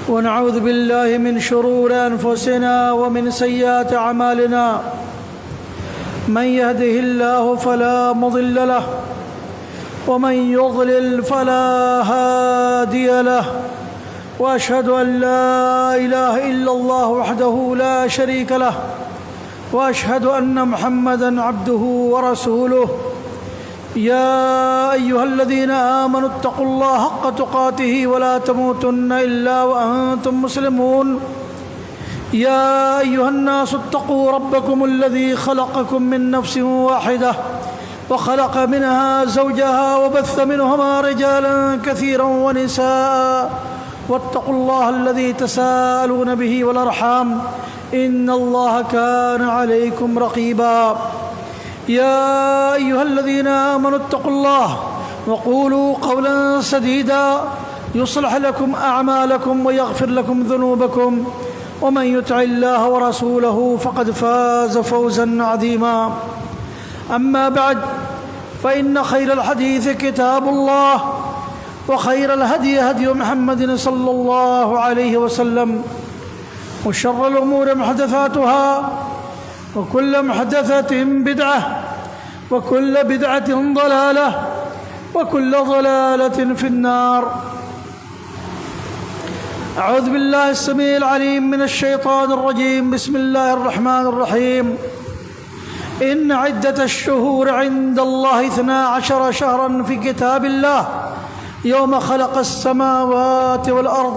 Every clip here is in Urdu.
ونعوذ بالله من شرور أنفسنا ومن سيئات أعمالنا من يهده الله فلا مضل له ومن يضلل فلا هادي له وأشهد أن لا إله إلا الله وحده لا شريك له وأشهد أن محمدًا عبده ورسوله يا أيها الذين آمنوا اتقوا الله حق تقاته ولا تموتن إلا وأنتم مسلمون يا أيها الناس اتقوا ربكم الذي خلقكم من نفس واحدة وخلق منها زوجها وبث منهما رجالا كثيرا ونساء واتقوا الله الذي تساءلون به والأرحام إن الله كان عليكم رقيبا يا أيها الذين آمنوا اتقوا الله وقولوا قولا سديدا يصلح لكم أعمالكم ويغفر لكم ذنوبكم ومن يطع الله ورسوله فقد فاز فوزا عظيما أما بعد فإن خير الحديث كتاب الله وخير الهدي هدي محمد صلى الله عليه وسلم وشر الأمور محدثاتها وكل محدثة بدعة وكل بدعة ضلالة وكل ضلالة في النار. أعوذ بالله السميع العليم من الشيطان الرجيم. بسم الله الرحمن الرحيم. إن عدة الشهور عند الله 12 شهرا في كتاب الله يوم خلق السماوات والأرض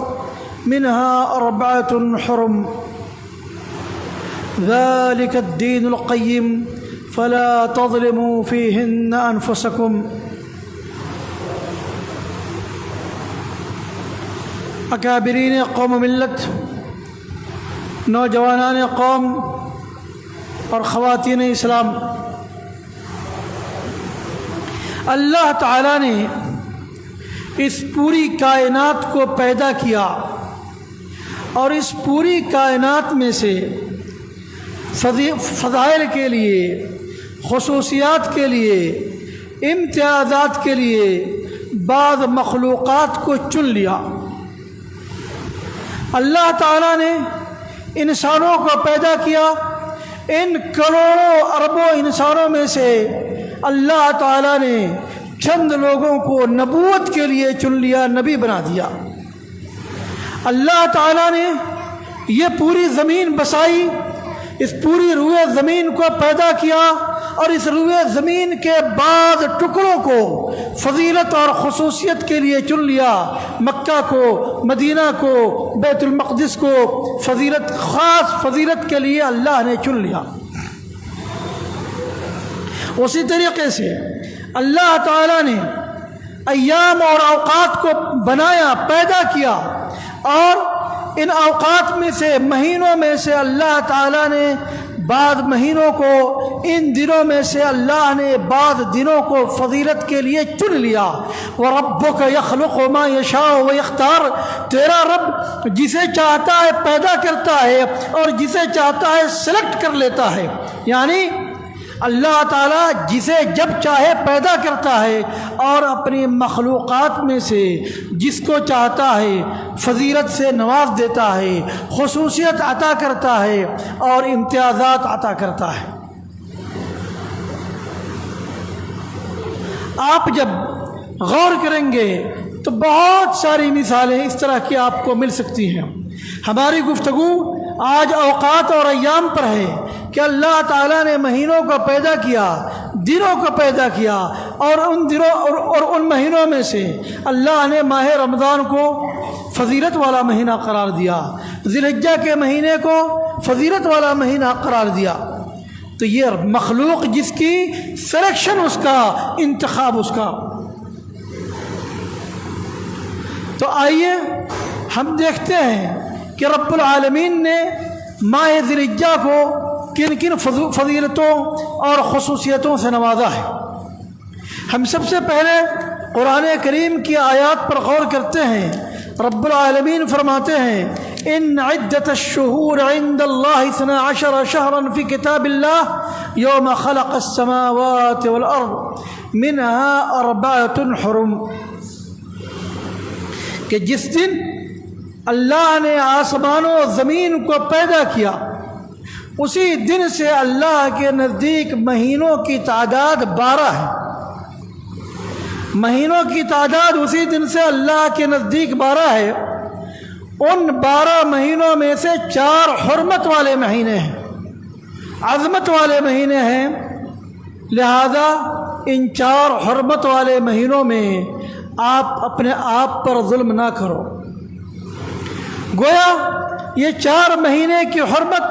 منها 4 حرم ذلك الدين القيم فلا تظلموا فيهن أنفسكم. اکابرین قوم و ملت، نوجوانان قوم اور خواتین اسلام، اللہ تعالیٰ نے اس پوری کائنات کو پیدا کیا اور اس پوری کائنات میں سے فضائل کے لیے، خصوصیات کے لیے، امتیازات کے لیے بعض مخلوقات کو چن لیا. اللہ تعالیٰ نے انسانوں کو پیدا کیا. ان کروڑوں اربوں انسانوں میں سے اللہ تعالیٰ نے چند لوگوں کو نبوت کے لیے چن لیا، نبی بنا دیا. اللہ تعالیٰ نے یہ پوری زمین بسائی، اس پوری روئے زمین کو پیدا کیا اور اس روئے زمین کے بعض ٹکڑوں کو فضیلت اور خصوصیت کے لیے چن لیا. مکہ کو، مدینہ کو، بیت المقدس کو فضیلت، خاص فضیلت کے لیے اللہ نے چن لیا. اسی طریقے سے اللہ تعالیٰ نے ایام اور اوقات کو بنایا، پیدا کیا، اور ان اوقات میں سے، مہینوں میں سے اللہ تعالیٰ نے بعض مہینوں کو، ان دنوں میں سے اللہ نے بعض دنوں کو فضیلت کے لیے چن لیا. وَرَبُّكَ يَخْلُقُ مَا يَشَاءُ وَيَخْتَارُ. تیرا رب جسے چاہتا ہے پیدا کرتا ہے اور جسے چاہتا ہے سلیکٹ کر لیتا ہے. یعنی اللہ تعالیٰ جسے جب چاہے پیدا کرتا ہے اور اپنی مخلوقات میں سے جس کو چاہتا ہے فضیلت سے نواز دیتا ہے، خصوصیت عطا کرتا ہے اور امتیازات عطا کرتا ہے. آپ جب غور کریں گے تو بہت ساری مثالیں اس طرح کی آپ کو مل سکتی ہیں. ہماری گفتگو آج اوقات اور ایام پر ہے کہ اللہ تعالیٰ نے مہینوں کو پیدا کیا، دنوں کو پیدا کیا، اور ان دنوں اور ان مہینوں میں سے اللہ نے ماہ رمضان کو فضیلت والا مہینہ قرار دیا، ذی الحجہ کے مہینے کو فضیلت والا مہینہ قرار دیا. تو یہ مخلوق جس کی سلیکشن، اس کا انتخاب اس کا. تو آئیے ہم دیکھتے ہیں کہ رب العالمین نے ماہ ذی الحجہ کو کن کن فضیلتوں اور خصوصیتوں سے نوازا ہے. ہم سب سے پہلے قرآن کریم کی آیات پر غور کرتے ہیں. رب العالمین فرماتے ہیں ان عدت الشہور عند اللہ 12 شہرا فی کتاب اللہ یوم خلق السماوات والارض منها 4 حرم، کہ جس دن اللہ نے آسمانوں و زمین کو پیدا کیا اسی دن سے اللہ کے نزدیک مہینوں کی تعداد 12 ہے۔ مہینوں کی تعداد اسی دن سے اللہ کے نزدیک 12 ہے۔ ان 12 مہینوں میں سے 4 حرمت والے مہینے ہیں، عظمت والے مہینے ہیں، لہذا ان 4 حرمت والے مہینوں میں آپ اپنے آپ پر ظلم نہ کرو۔ گویا یہ 4 مہینے کی حرمت،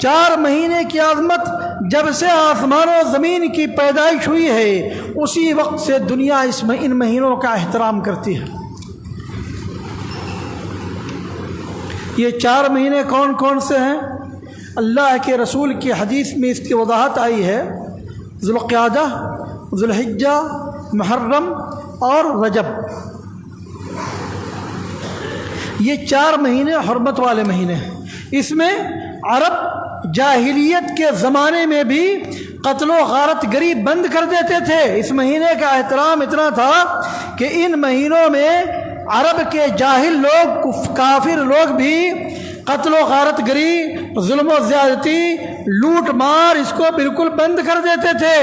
4 مہینے کی عظمت جب سے آسمان و زمین کی پیدائش ہوئی ہے اسی وقت سے دنیا ان مہینوں کا احترام کرتی ہے۔ یہ 4 مہینے کون کون سے ہیں؟ اللہ کے رسول کی حدیث میں اس کی وضاحت آئی ہے، ذوالقعدہ، ذوالحجہ، محرم اور رجب۔ یہ 4 مہینے حرمت والے مہینے ہیں۔ اس میں عرب جاہلیت کے زمانے میں بھی قتل و غارت گری بند کر دیتے تھے۔ اس مہینے کا احترام اتنا تھا کہ ان مہینوں میں عرب کے جاہل لوگ، کافر لوگ بھی قتل و غارت گری، ظلم و زیادتی، لوٹ مار اس کو بالکل بند کر دیتے تھے۔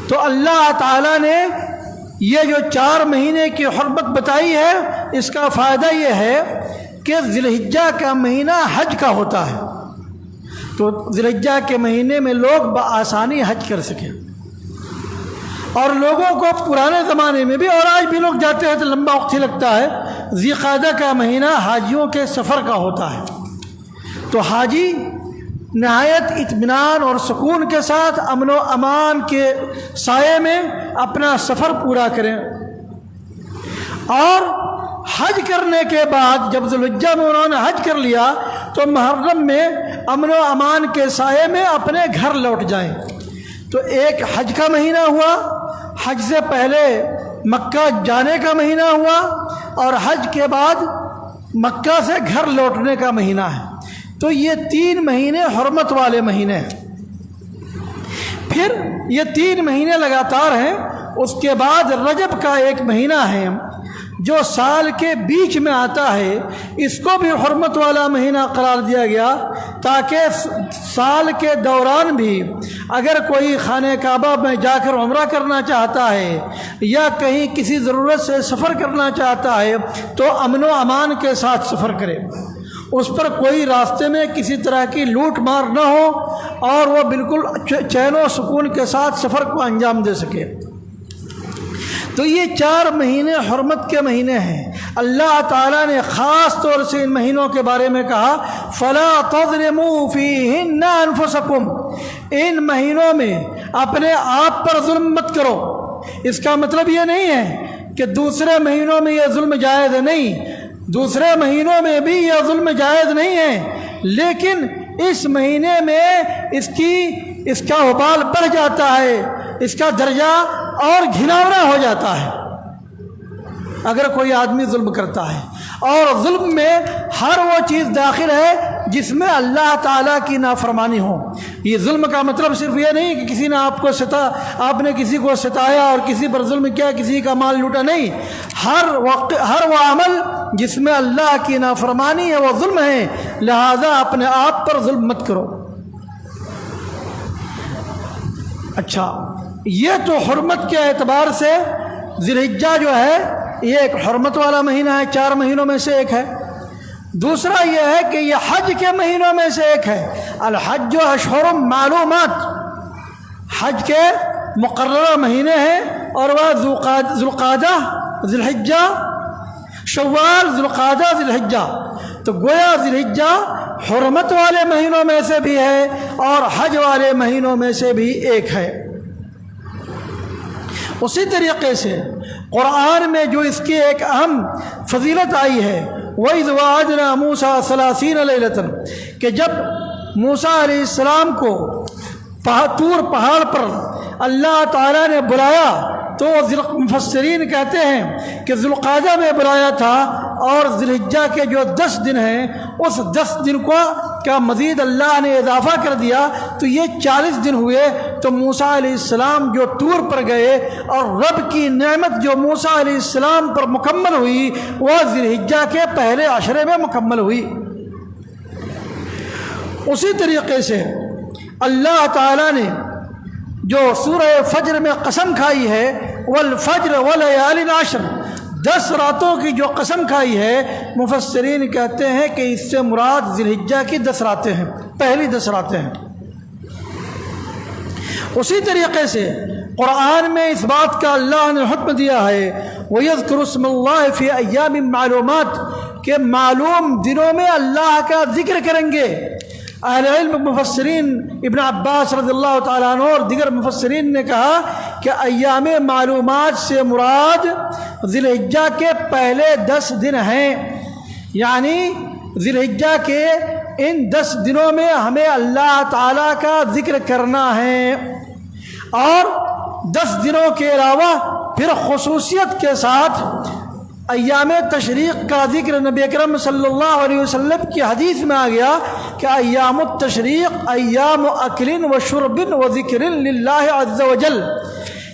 تو اللہ تعالیٰ نے یہ جو 4 مہینے کی حرمت بتائی ہے اس کا فائدہ یہ ہے کہ ذی الحجہ کا مہینہ حج کا ہوتا ہے، تو ذی الحجہ کے مہینے میں لوگ بآسانی حج کر سکیں۔ اور لوگوں کو پرانے زمانے میں بھی اور آج بھی لوگ جاتے ہیں تو لمبا وقت ہی لگتا ہے۔ ذی القعدہ کا مہینہ حاجیوں کے سفر کا ہوتا ہے، تو حاجی نہایت اطمینان اور سکون کے ساتھ امن و امان کے سائے میں اپنا سفر پورا کریں، اور حج کرنے کے بعد جب ذی الحجہ میں انہوں نے حج کر لیا تو محرم میں امن و امان کے سائے میں اپنے گھر لوٹ جائیں۔ تو ایک حج کا مہینہ ہوا، حج سے پہلے مکہ جانے کا مہینہ ہوا، اور حج کے بعد مکہ سے گھر لوٹنے کا مہینہ ہے۔ تو یہ 3 مہینے حرمت والے مہینے ہیں۔ پھر یہ 3 مہینے لگاتار ہیں۔ اس کے بعد رجب کا ایک مہینہ ہے جو سال کے بیچ میں آتا ہے، اس کو بھی حرمت والا مہینہ قرار دیا گیا تاکہ سال کے دوران بھی اگر کوئی خانہ کعبہ میں جا کر عمرہ کرنا چاہتا ہے یا کہیں کسی ضرورت سے سفر کرنا چاہتا ہے تو امن و امان کے ساتھ سفر کرے، اس پر کوئی راستے میں کسی طرح کی لوٹ مار نہ ہو اور وہ بالکل چین و سکون کے ساتھ سفر کو انجام دے سکے۔ تو یہ 4 مہینے حرمت کے مہینے ہیں۔ اللہ تعالیٰ نے خاص طور سے ان مہینوں کے بارے میں کہا فَلَا تَظْلِمُوا فِيهِنَّ أَنفُسَكُمْ، ان مہینوں میں اپنے آپ پر ظلم مت کرو۔ اس کا مطلب یہ نہیں ہے کہ دوسرے مہینوں میں یہ ظلم جائز نہیں، دوسرے مہینوں میں بھی یہ ظلم جائز نہیں ہے، لیکن اس مہینے میں اس کا وبال بڑھ جاتا ہے، اس کا درجہ اور گھناؤنا ہو جاتا ہے اگر کوئی آدمی ظلم کرتا ہے۔ اور ظلم میں ہر وہ چیز داخل ہے جس میں اللہ تعالیٰ کی نافرمانی ہو۔ یہ ظلم کا مطلب صرف یہ نہیں کہ کسی نے آپ نے کسی کو ستایا اور کسی پر ظلم کیا، کسی کا مال لوٹا، نہیں، ہر وہ عمل جس میں اللہ کی نافرمانی ہے وہ ظلم ہے، لہذا اپنے آپ پر ظلم مت کرو۔ اچھا، یہ تو حرمت کے اعتبار سے ذی الحجہ جو ہے یہ ایک حرمت والا مہینہ ہے، 4 مہینوں میں سے ایک ہے۔ دوسرا یہ ہے کہ یہ حج کے مہینوں میں سے ایک ہے۔ الحج اشہر معلومات، حج کے مقررہ مہینے ہیں، اور وہ ذوالقعدہ، ذی الحجہ، شوال، ذوالقعدہ، ذی الحجہ۔ تو گویا ذی الحجہ حرمت والے مہینوں میں سے بھی ہے اور حج والے مہینوں میں سے بھی ایک ہے۔ اسی طریقے سے قرآن میں جو اس کی ایک اہم فضیلت آئی ہے، وَإِذْ وَعَدْنَا مُوسَىٰ 30 لَيْلَةً، کہ جب موسیٰ علیہ السلام کو طور پہاڑ پر اللہ تعالیٰ نے بلایا تو مفسرین کہتے ہیں کہ ذوالقعدہ میں بلایا تھا، اور ذوالحجہ کے جو 10 دن ہیں اس 10 دن کو کیا مزید اللہ نے اضافہ کر دیا، تو یہ 40 دن ہوئے۔ تو موسیٰ علیہ السلام جو طور پر گئے اور رب کی نعمت جو موسیٰ علیہ السلام پر مکمل ہوئی وہ ذوالحجہ کے پہلے عشرے میں مکمل ہوئی۔ اسی طریقے سے اللہ تعالیٰ نے جو سورہ فجر میں قسم کھائی ہے، والفجر ولیال عشر، 10 راتوں کی جو قسم کھائی ہے، مفسرین کہتے ہیں کہ اس سے مراد ذوالحجہ کی 10 راتیں ہیں، پہلی 10 راتیں ہیں۔ اسی طریقے سے قرآن میں اس بات کا اللہ نے حکم دیا ہے، وَيَذْكُرُ اسْمَ اللَّهِ فِي أَيَّامٍ مَّعْلُومَاتٍ، کہ معلوم دنوں میں اللہ کا ذکر کریں گے۔ اہل علم مفسرین ابن عباس رضی اللہ تعالیٰ عنہ اور دیگر مفسرین نے کہا کہ ایام معلومات سے مراد ذوالحجہ کے پہلے 10 دن ہیں، یعنی ذوالحجہ کے ان 10 دنوں میں ہمیں اللہ تعالیٰ کا ذکر کرنا ہے، اور 10 دنوں کے علاوہ پھر خصوصیت کے ساتھ ایام تشریق کا ذکر نبی اکرم صلی اللہ علیہ وسلم کی حدیث میں آ گیا کہ ایام التشریق ایام اکل و شرب و ذکر للہ عز وجل،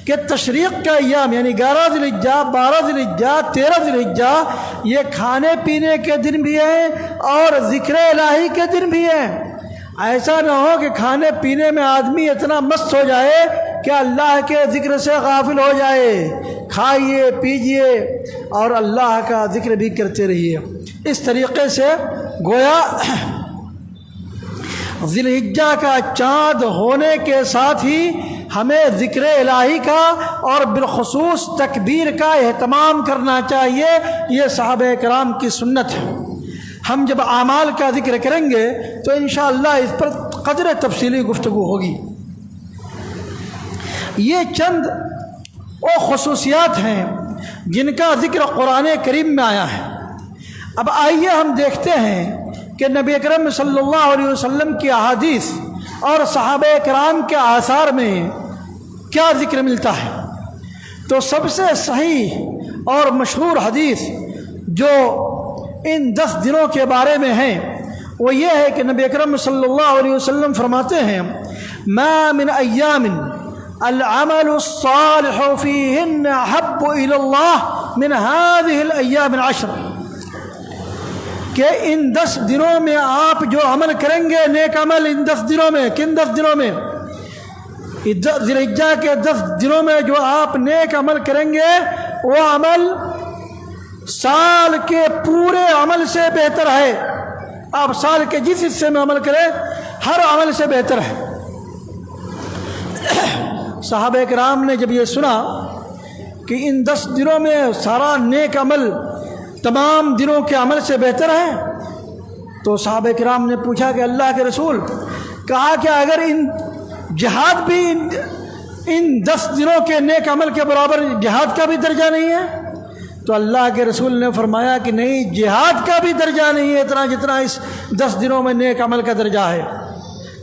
کہ تشریق کا ایام یعنی 11 ذوالحجہ، 12 ذوالحجہ، 13 ذوالحجہ یہ کھانے پینے کے دن بھی ہیں اور ذکر الہی کے دن بھی ہیں۔ ایسا نہ ہو کہ کھانے پینے میں آدمی اتنا مست ہو جائے کہ اللہ کے ذکر سے غافل ہو جائے۔ کھائیے پیجیے اور اللہ کا ذکر بھی کرتے رہیے۔ اس طریقے سے گویا ذوالحجہ کا چاند ہونے کے ساتھ ہی ہمیں ذکر الہی کا اور بالخصوص تکبیر کا اہتمام کرنا چاہیے۔ یہ صحابہ کرام کی سنت ہے۔ ہم جب اعمال کا ذکر کریں گے تو انشاءاللہ اس پر قدر تفصیلی گفتگو ہوگی۔ یہ چند وہ خصوصیات ہیں جن کا ذکر قرآن کریم میں آیا ہے۔ اب آئیے ہم دیکھتے ہیں کہ نبی اکرم صلی اللہ علیہ وسلم کی احادیث اور صحابہ کرام کے آثار میں کیا ذکر ملتا ہے۔ تو سب سے صحیح اور مشہور حدیث جو ان 10 دنوں کے بارے میں ہیں وہ یہ ہے کہ نبی اکرم صلی اللہ علیہ وسلم فرماتے ہیں، ما من ایام العمل الصالح فیہن احب الی اللہ من هذه الایام العشر، کہ ان 10 دنوں میں آپ جو عمل کریں گے نیک عمل، ان 10 دنوں میں، کن 10 دنوں میں؟ ذوالحجہ کے 10 دنوں میں جو آپ نیک عمل کریں گے وہ عمل سال کے پورے عمل سے بہتر ہے۔ آپ سال کے جس حصے میں عمل کریں ہر عمل سے بہتر ہے۔ صحابہ کرام نے جب یہ سنا کہ ان 10 دنوں میں سارا نیک عمل تمام دنوں کے عمل سے بہتر ہے، تو صحابہ کرام نے پوچھا کہ اللہ کے رسول، کہا کہ اگر ان جہاد بھی ان 10 دنوں کے نیک عمل کے برابر جہاد کا بھی درجہ نہیں ہے؟ تو اللہ کے رسول نے فرمایا کہ نہیں، جہاد کا بھی درجہ نہیں ہے اتنا جتنا اس 10 دنوں میں نیک عمل کا درجہ ہے۔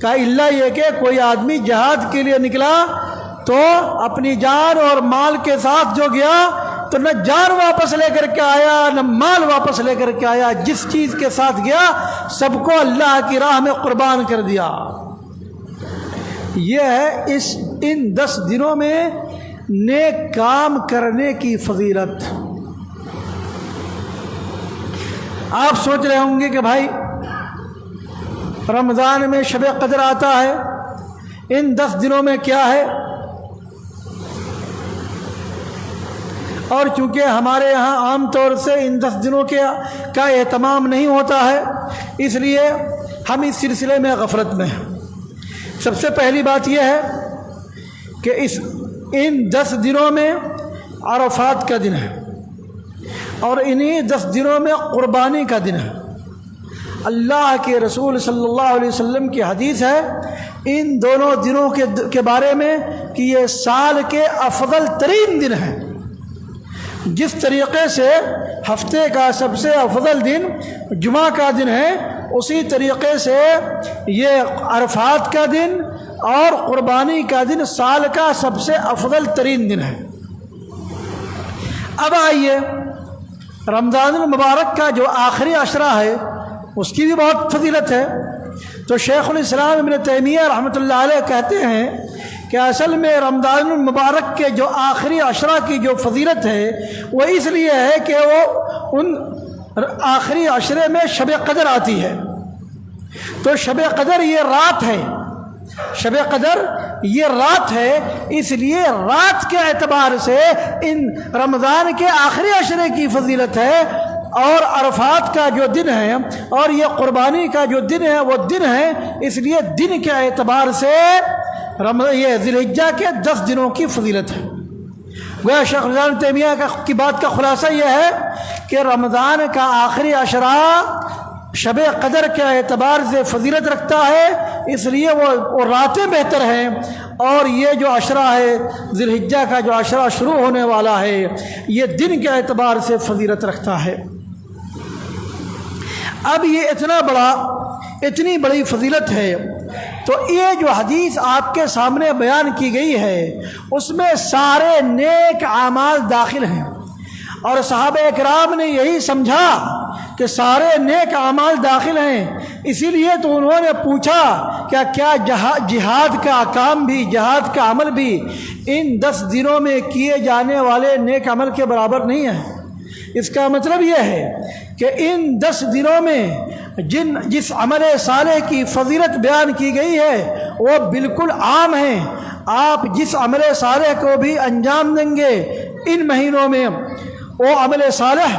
کہا اللہ یہ کہ کوئی آدمی جہاد کے لیے نکلا تو اپنی جان اور مال کے ساتھ جو گیا تو نہ جان واپس لے کر کے آیا نہ مال واپس لے کر کے آیا، جس چیز کے ساتھ گیا سب کو اللہ کی راہ میں قربان کر دیا۔ یہ ہے ان 10 دنوں میں نیک کام کرنے کی فضیلت۔ آپ سوچ رہے ہوں گے کہ بھائی رمضان میں شب قدر آتا ہے، ان 10 دنوں میں کیا ہے؟ اور چونکہ ہمارے یہاں عام طور سے ان 10 دنوں کا اہتمام نہیں ہوتا ہے، اس لیے ہم اس سلسلے میں غفلت میں ہیں۔ سب سے پہلی بات یہ ہے کہ ان 10 دنوں میں عرفات کا دن ہے، اور انہی 10 دنوں میں قربانی کا دن ہے۔ اللہ کے رسول صلی اللہ علیہ وسلم کی حدیث ہے ان دونوں دنوں کے بارے میں کہ یہ سال کے افضل ترین دن ہیں۔ جس طریقے سے ہفتے کا سب سے افضل دن جمعہ کا دن ہے، اسی طریقے سے یہ عرفات کا دن اور قربانی کا دن سال کا سب سے افضل ترین دن ہے۔ اب آئیے رمضان المبارک کا جو آخری عشرہ ہے اس کی بھی بہت فضیلت ہے۔ تو شیخ الاسلام ابن تیمیہ رحمۃ اللہ علیہ کہتے ہیں کہ اصل میں رمضان المبارک کے جو آخری عشرہ کی جو فضیلت ہے وہ اس لیے ہے کہ وہ ان آخری عشرے میں شب قدر آتی ہے۔ تو شب قدر یہ رات ہے، شب قدر یہ رات ہے، اس لیے رات کے اعتبار سے ان رمضان کے آخری عشرے کی فضیلت ہے، اور عرفات کا جو دن ہے اور یہ قربانی کا جو دن ہے وہ دن ہے، اس لیے دن کے اعتبار سے یہ ذی الحجہ کے 10 دنوں کی فضیلت ہے۔ گویا شیخ الاسلام تیمیہ کی بات کا خلاصہ یہ ہے کہ رمضان کا آخری عشرہ شب قدر کے اعتبار سے فضیلت رکھتا ہے، اس لیے وہ راتیں بہتر ہیں، اور یہ جو عشرہ ہے ذی الحجہ کا جو عشرہ شروع ہونے والا ہے یہ دن کے اعتبار سے فضیلت رکھتا ہے۔ اب یہ اتنی بڑی فضیلت ہے، تو یہ جو حدیث آپ کے سامنے بیان کی گئی ہے اس میں سارے نیک اعمال داخل ہیں، اور صحابہ اکرام نے یہی سمجھا کہ سارے نیک اعمال داخل ہیں، اسی لیے تو انہوں نے پوچھا کیا جہاد کا کام بھی، جہاد کا عمل بھی ان 10 دنوں میں کیے جانے والے نیک عمل کے برابر نہیں ہے؟ اس کا مطلب یہ ہے کہ ان 10 دنوں میں جس عمل صالح کی فضیلت بیان کی گئی ہے وہ بالکل عام ہیں، آپ جس عمل صالح کو بھی انجام دیں گے ان مہینوں میں وہ عمل صالح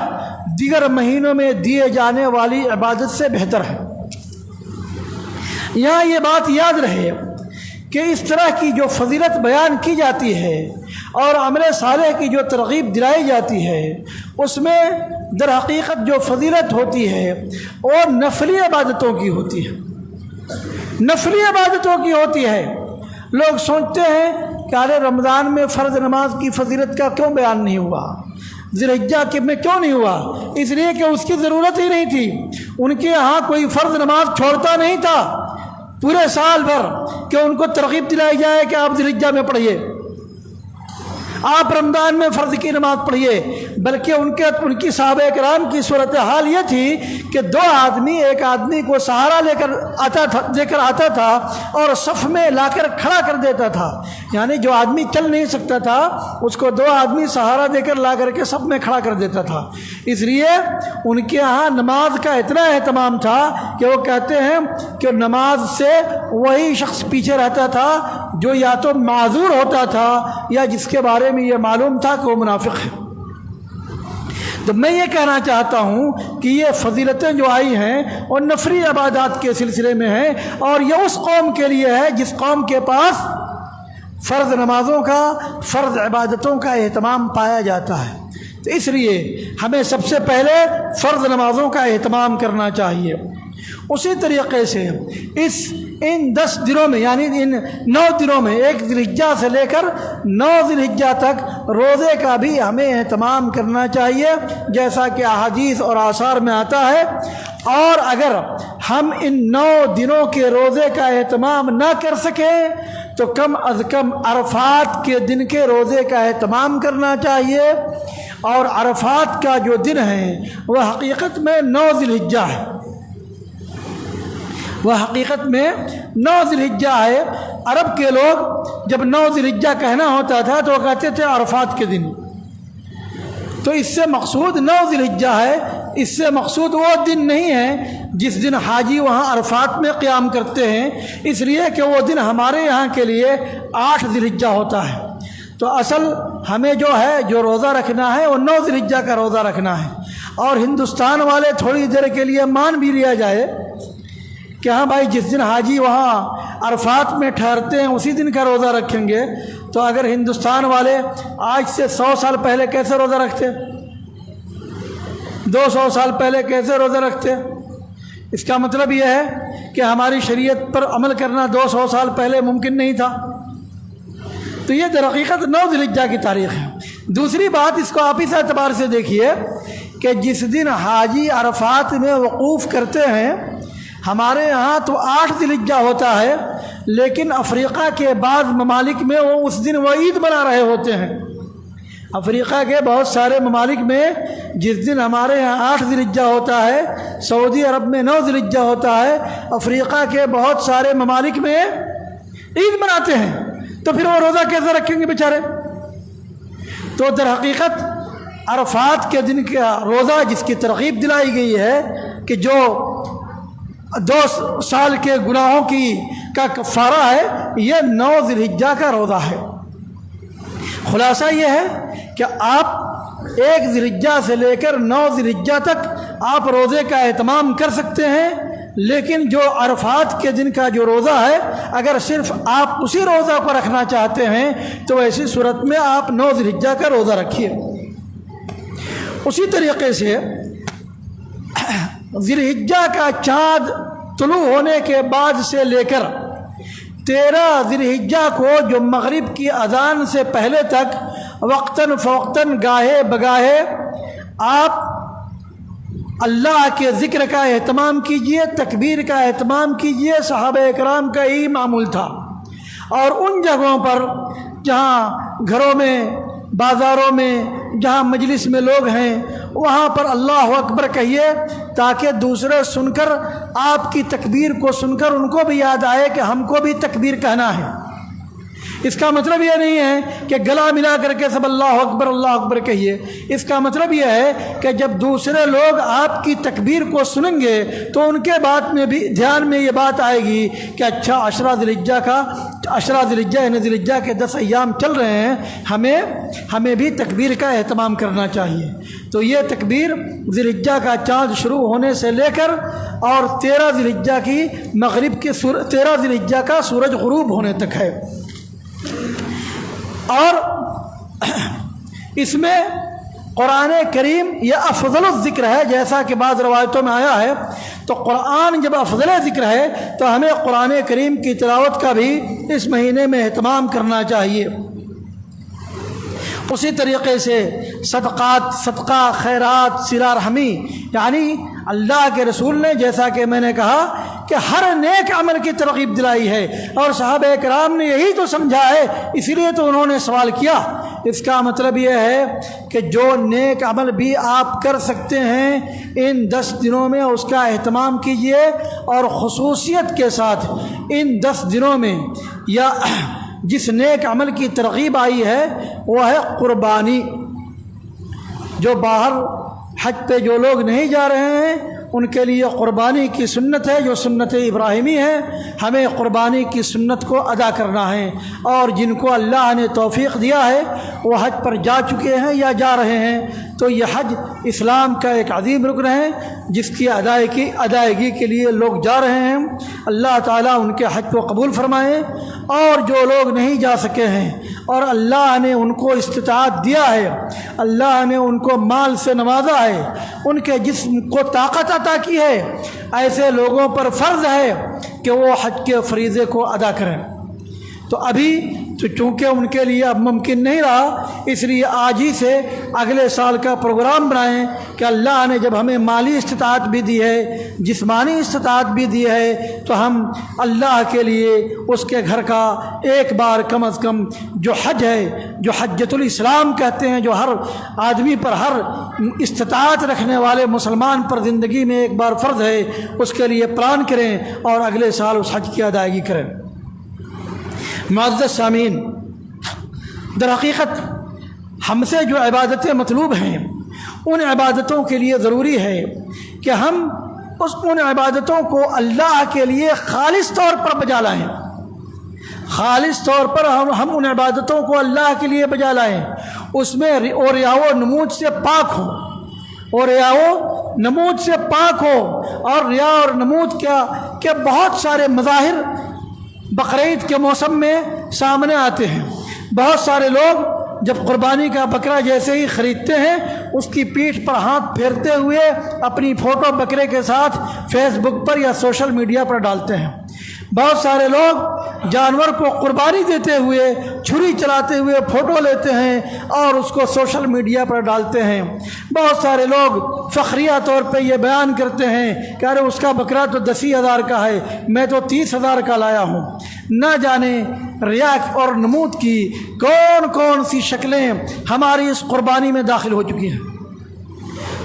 دیگر مہینوں میں دیے جانے والی عبادت سے بہتر ہے۔ یہاں یہ بات یاد رہے کہ اس طرح کی جو فضیلت بیان کی جاتی ہے اور عمل صالح کی جو ترغیب دلائی جاتی ہے اس میں در حقیقت جو فضیلت ہوتی ہے وہ نفلی عبادتوں کی ہوتی ہے، نفلی عبادتوں کی ہوتی ہے۔ لوگ سوچتے ہیں کہ ارے رمضان میں فرض نماز کی فضیلت کا کیوں بیان نہیں ہوا، ذی الحجہ میں کیوں نہیں ہوا؟ اس لیے کہ اس کی ضرورت ہی نہیں تھی، ان کے یہاں کوئی فرض نماز چھوڑتا نہیں تھا پورے سال بھر کہ ان کو ترغیب دلائی جائے کہ آپ ذی الحجہ میں پڑھیے، آپ رمضان میں فرض کی نماز پڑھیے، بلکہ ان کی صحابہ کرام کی صورتحال یہ تھی کہ ایک آدمی کو سہارا لے کر آتا تھا اور صف میں لا کر کھڑا کر دیتا تھا، یعنی جو آدمی چل نہیں سکتا تھا اس کو 2 آدمی سہارا دے کر لا کر کے صف میں کھڑا کر دیتا تھا۔ اس لیے ان کے ہاں نماز کا اتنا اہتمام تھا کہ وہ کہتے ہیں کہ نماز سے وہی شخص پیچھے رہتا تھا جو یا تو معذور ہوتا تھا یا جس کے بارے میں یہ معلوم تھا کہ وہ منافق ہے۔ تو میں یہ کہنا چاہتا ہوں کہ یہ فضیلتیں جو آئی ہیں وہ نفلی عبادات کے سلسلے میں ہیں، اور یہ اس قوم کے لیے ہے جس قوم کے پاس فرض نمازوں کا، فرض عبادتوں کا اہتمام پایا جاتا ہے۔ تو اس لیے ہمیں سب سے پہلے فرض نمازوں کا اہتمام کرنا چاہیے۔ اسی طریقے سے ان 10 دنوں میں یعنی ان 9 دنوں میں 1 ذی الحجہ سے لے کر 9 ذی الحجہ تک روزے کا بھی ہمیں اہتمام کرنا چاہیے، جیسا کہ احادیث اور آثار میں آتا ہے۔ اور اگر ہم ان 9 دنوں کے روزے کا اہتمام نہ کر سکیں تو کم از کم عرفات کے دن کے روزے کا اہتمام کرنا چاہیے، اور عرفات کا جو دن ہے وہ حقیقت میں 9 ذی الحجہ ہے، وہ حقیقت میں 9 ذی الحجہ ہے۔ عرب کے لوگ جب 9 ذی الحجہ کہنا ہوتا تھا تو وہ کہتے تھے عرفات کے دن، تو اس سے مقصود 9 ذی الحجہ ہے، اس سے مقصود وہ دن نہیں ہے جس دن حاجی وہاں عرفات میں قیام کرتے ہیں، اس لیے کہ وہ دن ہمارے یہاں کے لیے 8 ذی الحجہ ہوتا ہے۔ تو اصل ہمیں جو روزہ رکھنا ہے وہ 9 ذی الحجہ کا روزہ رکھنا ہے، اور ہندوستان والے تھوڑی دیر کے لیے مان بھی لیا جائے کہ ہاں بھائی جس دن حاجی وہاں عرفات میں ٹھہرتے ہیں اسی دن کا روزہ رکھیں گے، تو اگر ہندوستان والے آج سے 100 سال پہلے کیسے روزہ رکھتے، 200 سال پہلے کیسے روزہ رکھتے؟ اس کا مطلب یہ ہے کہ ہماری شریعت پر عمل کرنا 200 سال پہلے ممکن نہیں تھا۔ تو یہ در حقیقت 9 ذی الحجہ کی تاریخ ہے۔ دوسری بات، اس کو آپ اس اعتبار سے دیکھیے کہ جس دن حاجی عرفات میں وقوف کرتے ہیں، ہمارے ہاں تو 8 ذی الحجہ ہوتا ہے، لیکن افریقہ کے بعض ممالک میں وہ اس دن وہ عید منا رہے ہوتے ہیں، افریقہ کے بہت سارے ممالک میں جس دن ہمارے یہاں 8 ذی الحجہ ہوتا ہے، سعودی عرب میں 9 ذی الحجہ ہوتا ہے، افریقہ کے بہت سارے ممالک میں عید مناتے ہیں، تو پھر وہ روزہ کیسے رکھیں گے بیچارے؟ تو در حقیقت عرفات کے دن کا روزہ جس کی ترغیب دلائی گئی ہے کہ جو 2 سال کے گناہوں کا کفارہ ہے، یہ 9 ذی الحجہ کا روزہ ہے۔ خلاصہ یہ ہے کہ آپ 1 ذی الحجہ سے لے کر 9 ذی الحجہ تک آپ روزے کا اہتمام کر سکتے ہیں، لیکن جو عرفات کے دن کا جو روزہ ہے، اگر صرف آپ اسی روزہ کو رکھنا چاہتے ہیں تو ایسی صورت میں آپ 9 ذی الحجہ کا روزہ رکھیے۔ اسی طریقے سے ذی الحجہ کا چاند طلوع ہونے کے بعد سے لے کر 13 ذی الحجہ کو جو مغرب کی اذان سے پہلے تک وقتاً فوقتاً گاہے بگاہے آپ اللہ کے ذکر کا اہتمام کیجئے، تکبیر کا اہتمام کیجئے۔ صحابہ اکرام کا یہی معمول تھا، اور ان جگہوں پر جہاں گھروں میں، بازاروں میں، جہاں مجلس میں لوگ ہیں، وہاں پر اللہ اکبر کہیے، تاکہ دوسرے سن کر آپ کی تکبیر کو سن کر ان کو بھی یاد آئے کہ ہم کو بھی تکبیر کہنا ہے۔ اس کا مطلب یہ نہیں ہے کہ گلا ملا کر کے سب اللہ اکبر کہیے۔ اس کا مطلب یہ ہے کہ جب دوسرے لوگ آپ کی تکبیر کو سنیں گے تو ان کے بات میں بھی دھیان میں یہ بات آئے گی کہ اچھا عشرہ ذی الحجہ یعنی ذی الحجہ کے 10 ایام چل رہے ہیں، ہمیں بھی تکبیر کا اہتمام کرنا چاہیے۔ تو یہ تکبیر ذی الحجہ کا چاند شروع ہونے سے لے کر اور 13 ذی الحجہ کی 13 ذی الحجہ کا سورج غروب ہونے تک ہے۔ اور اس میں قرآن کریم یہ افضل الذکر ہے، جیسا کہ بعض روایتوں میں آیا ہے۔ تو قرآن جب افضل ذکر ہے تو ہمیں قرآن کریم کی تلاوت کا بھی اس مہینے میں اہتمام کرنا چاہیے۔ اسی طریقے سے صدقہ، خیرات، صلہ رحمی، یعنی اللہ کے رسول نے جیسا کہ میں نے کہا کہ ہر نیک عمل کی ترغیب دلائی ہے، اور صحابہ کرام نے یہی تو سمجھا ہے، اسی لیے تو انہوں نے سوال کیا۔ اس کا مطلب یہ ہے کہ جو نیک عمل بھی آپ کر سکتے ہیں ان 10 دنوں میں اس کا اہتمام کیجیے، اور خصوصیت کے ساتھ ان 10 دنوں میں یا جس نیک عمل کی ترغیب آئی ہے وہ ہے قربانی۔ جو باہر حج پہ جو لوگ نہیں جا رہے ہیں ان کے لیے قربانی کی سنت ہے، جو سنت ابراہیمی ہے، ہمیں قربانی کی سنت کو ادا کرنا ہے۔ اور جن کو اللہ نے توفیق دیا ہے وہ حج پر جا چکے ہیں یا جا رہے ہیں، تو یہ حج اسلام کا ایک عظیم رکن ہے جس کی ادائیگی کے لیے لوگ جا رہے ہیں۔ اللہ تعالیٰ ان کے حج کو قبول فرمائے۔ اور جو لوگ نہیں جا سکے ہیں اور اللہ نے ان کو استطاعت دیا ہے، اللہ نے ان کو مال سے نوازا ہے، ان کے جسم کو طاقت عطا کی ہے، ایسے لوگوں پر فرض ہے کہ وہ حج کے فریضے کو ادا کریں۔ تو ابھی تو چونکہ ان کے لیے اب ممکن نہیں رہا، اس لیے آج ہی سے اگلے سال کا پروگرام بنائیں کہ اللہ نے جب ہمیں مالی استطاعت بھی دی ہے، جسمانی استطاعت بھی دی ہے، تو ہم اللہ کے لیے اس کے گھر کا ایک بار کم از کم جو حج ہے، جو حجۃ الاسلام کہتے ہیں، جو ہر آدمی پر، ہر استطاعت رکھنے والے مسلمان پر زندگی میں ایک بار فرض ہے، اس کے لیے پلان کریں اور اگلے سال اس حج کی ادائیگی کریں۔ معزز سامعین، در حقیقت ہم سے جو عبادتیں مطلوب ہیں ان عبادتوں کے لیے ضروری ہے کہ ہم ان عبادتوں کو اللہ کے لیے خالص طور پر بجا لائیں۔ خالص طور پر ہم ان عبادتوں کو اللہ کے لیے بجا لائیں، اس میں ریا و نمود سے پاک ہو، اور ریا و نمود سے پاک ہو۔ اور ریا اور نمود کے بہت سارے مظاہر بقرعید کے موسم میں سامنے آتے ہیں۔ بہت سارے لوگ جب قربانی کا بکرا جیسے ہی خریدتے ہیں اس کی پیٹھ پر ہاتھ پھیرتے ہوئے اپنی فوٹو بکرے کے ساتھ فیس بک پر یا سوشل میڈیا پر ڈالتے ہیں۔ بہت سارے لوگ جانور کو قربانی دیتے ہوئے چھری چلاتے ہوئے فوٹو لیتے ہیں اور اس کو سوشل میڈیا پر ڈالتے ہیں۔ بہت سارے لوگ فخریہ طور پہ یہ بیان کرتے ہیں کہ ارے اس کا بکرا تو 10,000 کا ہے، میں تو 30,000 کا لایا ہوں۔ نہ جانے ریا اور نمود کی کون کون سی شکلیں ہماری اس قربانی میں داخل ہو چکی ہیں۔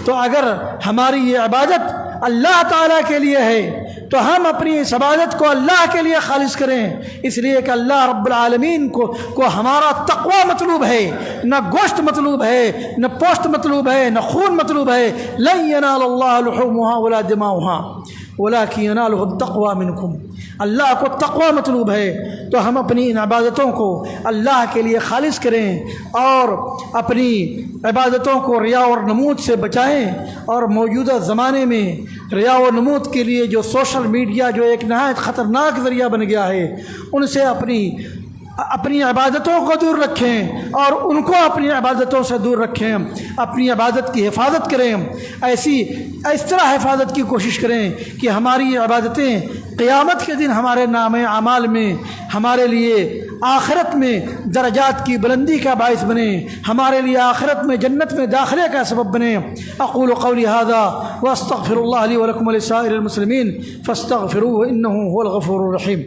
تو اگر ہماری یہ عبادت اللہ تعالیٰ کے لیے ہے تو ہم اپنی اس عبادت کو اللہ کے لیے خالص کریں، اس لیے کہ اللہ رب العالمین کو ہمارا تقوی مطلوب ہے، نہ گوشت مطلوب ہے، نہ پوست مطلوب ہے، نہ خون مطلوب ہے۔ لن ینال اللہ لحومها ولا دماؤها ولکن ینالہ التقوی منکم۔ اللہ کو تقوی مطلوب ہے، تو ہم اپنی ان عبادتوں کو اللہ کے لیے خالص کریں اور اپنی عبادتوں کو ریا اور نمود سے بچائیں۔ اور موجودہ زمانے میں ریا و نمود کے لیے جو سوشل میڈیا جو ایک نہایت خطرناک ذریعہ بن گیا ہے، ان سے اپنی عبادتوں کو دور رکھیں اور ان کو اپنی عبادتوں سے دور رکھیں، اپنی عبادت کی حفاظت کریں۔ اس طرح حفاظت کی کوشش کریں کہ ہماری عبادتیں قیامت کے دن ہمارے نام اعمال میں ہمارے لیے آخرت میں درجات کی بلندی کا باعث بنے، ہمارے لیے آخرت میں جنت میں داخلے کا سبب بنے۔ اقول قولی ھذا واستغفر اللہ لی ولکم ولسائر المسلمین فاستغفروہ انہ هو الغفور الرحیم۔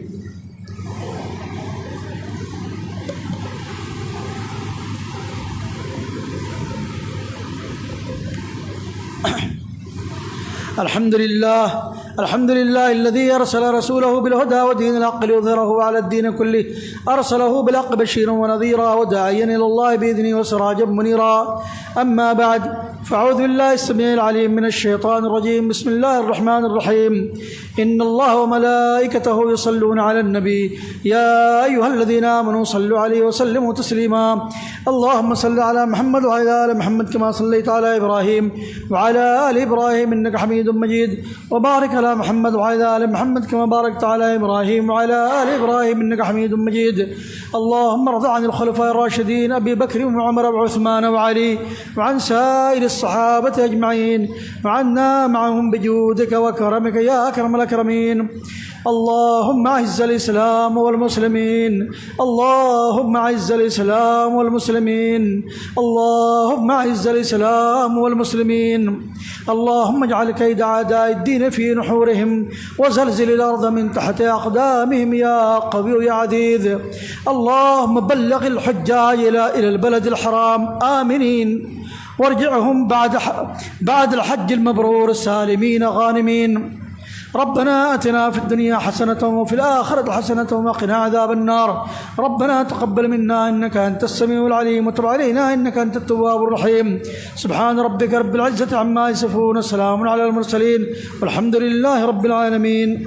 الحمد لله الذي أرسل رسوله بالهدى ودين الحق ليظهره على الدين كله، أرسله بالحق بشيرا ونذيرا وداعيا إلى الله بإذنه وسراجا منيرا. أما بعد، فأعوذ بالله السميع العليم من الشيطان الرجيم. بسم الله الرحمن الرحيم. إن الله وملائكته يصلون على النبي يا أيها الذين آمنوا صلوا عليه وسلموا تسليما. اللهم صل على محمد وعلى آل محمد كما صليت على إبراهيم وعلى آل إبراهيم إنك حميد مجيد، وبارك على محمد وعلى آل محمد كما باركت على إبراهيم وعلى آل إبراهيم إنك حميد مجيد. اللهم ارض عن الخلفاء الراشدين أبي بكر وعمر وعثمان وعلي وعن سائر الصحابة أجمعين وعنا معهم بجودك وكرمك يا أكرم الأكرمين. اللهم أعز الإسلام والمسلمين، اللهم أعز الإسلام والمسلمين، اللهم أعز الإسلام والمسلمين. اللهم اجعل كيد أعداء الدين في نحورهم وزلزل الأرض من تحت أقدامهم يا قوي يا عزيز. اللهم بلغ الحجاج إلى البلد الحرام آمنين، وارجعهم بعد الحج المبرور سالمين غانمين. ربنا آتنا في الدنيا حسنة وفي الآخرة حسنة وقنا عذاب النار. ربنا تقبل منا إنك أنت السميع العليم وتب علينا إنك أنت التواب الرحيم. سبحان ربك رب العزة عما يصفون، سلام على المرسلين والحمد لله رب العالمين.